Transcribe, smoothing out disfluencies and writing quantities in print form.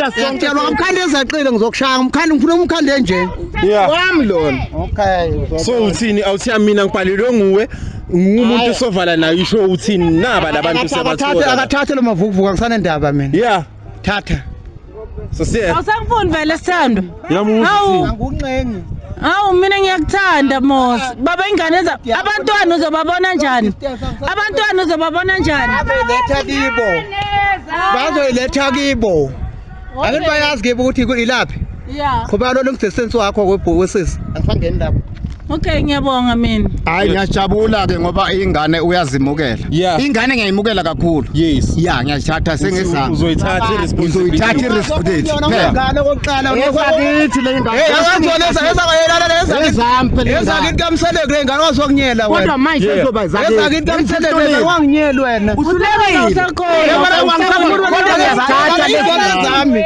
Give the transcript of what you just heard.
sister sonke. Ngiyacela umkhande ezaqile ngizokushaya umkhande ngifuna umkhande nje. Yeah. Wami lona. Okay. So uthini awuthi mina ngibhalelwe nguwe ngumuntu sovala nayo isho uthini naba labantu sebathola. Akathathe lo mavukuvuka ngisana ndaba mina. Yeah. Thatha. So siya. Awusangifuni vele Sithando. Yamuthi. Angunqengi. Hawu mina ngiyakuthanda Mos. Baba ingane abantwana uzobabona njani? Abantwana uzobabona njani? Bazoyiletha kibo. Bazoyiletha kibo. Angithi bayazi kibo ukuthi ilaphi. Yeah. Ngoba lo ngidessense wakho kwebhokisisi. Angifangeni lapho. Okay ngiyabonga mina. Hayi ngiyajabula ke ngoba ingane uyazimukela. Yeah. Ingane ngiyayimukela kakhulu. Yes. Yeah ngiyathatha sengizama. Uzoyithatha Uzoyithatha iresponsibility. Ngane kokuqala Ezakithi le ingane. Ezakithi kamseleke le ngane wazokunyela wena. Kodwa manje izoba zakithi. Ezakithi kamseleke wena wanginyeli wena. Usulele usakhona. Yabona wangikhuluma kodwa ngezathatha lezi zami.